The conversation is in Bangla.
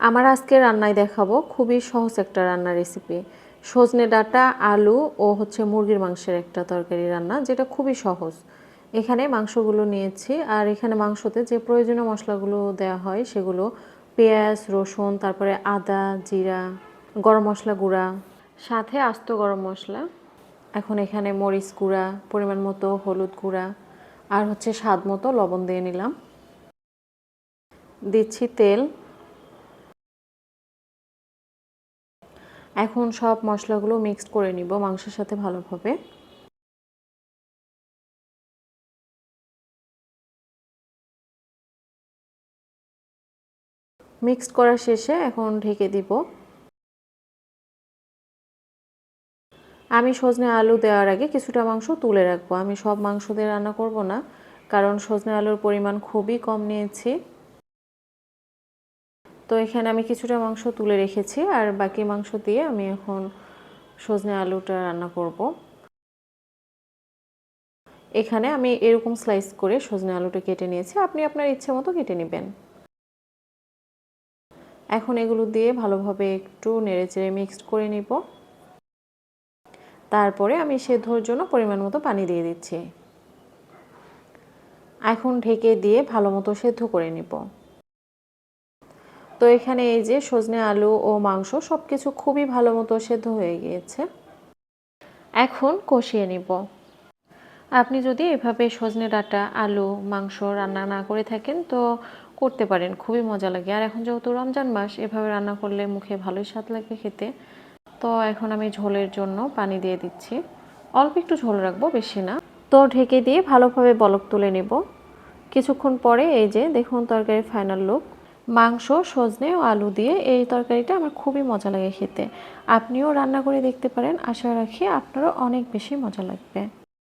আমার আজকে রান্নায় দেখাবো খুবই সহজ একটা রান্নার রেসিপি। সজনে ডাঁটা, আলু ও মুরগির মাংসের একটা তরকারি রান্না, যেটা খুবই সহজ। এখানে মাংসগুলো নিয়েছি, আর এখানে মাংসতে যে প্রয়োজনীয় মশলাগুলো দেওয়া হয় সেগুলো পেঁয়াজ, রসুন, তারপরে আদা, জিরা, গরম মশলা গুঁড়া, সাথে আস্ত গরম মশলা। এখন এখানে মরিচ গুঁড়া, পরিমাণ মতো হলুদ গুঁড়া, আর স্বাদ মতো লবণ দিয়ে নিলাম। দিচ্ছি তেল। এখন সব মশলাগুলো মিক্সড করে নিব মাংসের সাথে ভালোভাবে। মিক্সড করা শেষে এখন ঢেকে দিব। আমি সজনে আলু দেওয়ার আগে কিছুটা মাংস তুলে রাখবো। আমি সব মাংস দিয়ে রান্না করব না, কারণ সজনে আলুর পরিমাণ খুবই কম নিয়েছি। তো এখানে আমি কিছুটা মাংস তুলে রেখেছি, আর বাকি মাংস দিয়ে আমি এখন সজনে আলুটা রান্না করব। এখানে আমি এরকম স্লাইস করে সজনে আলুটা কেটে নিয়েছি, আপনি আপনার ইচ্ছে মতো কেটে নেবেন। এখন এগুলো দিয়ে ভালোভাবে একটু নেড়েচেড়ে মিক্সড করে নিব। তারপরে আমি সেদ্ধর জন্য পরিমাণ মতো পানি দিয়ে দিচ্ছি। এখন ঢেকে দিয়ে ভালো মতো সেদ্ধ করে নিব। তো এখানে এই যে সজনে আলু ও মাংস সব কিছু খুবই ভালো মতো সেদ্ধ হয়ে গিয়েছে। এখন কষিয়ে নিব। আপনি যদি এভাবে সজনে ডাঁটা, আলু, মাংস রান্না না করে থাকেন তো করতে পারেন, খুবই মজা লাগে। আর এখন যেহেতু রমজান মাস, এভাবে রান্না করলে মুখে ভালোই স্বাদ লাগে খেতে। তো এখন আমি ঝোলের জন্য পানি দিয়ে দিচ্ছি। অল্প একটু ঝোল রাখবো, বেশি না। তো ঢেকে দিয়ে ভালোভাবে বলক তুলে নেব। কিছুক্ষণ পরে এই যে দেখুন তরকারির ফাইনাল লুক। মাংস, সজনে ও আলু দিয়ে এই তরকারিটা আমার খুবই মজা লাগে খেতে। আপনিও রান্না করে দেখতে পারেন, আশা রাখি আপনারও অনেক বেশি মজা লাগবে।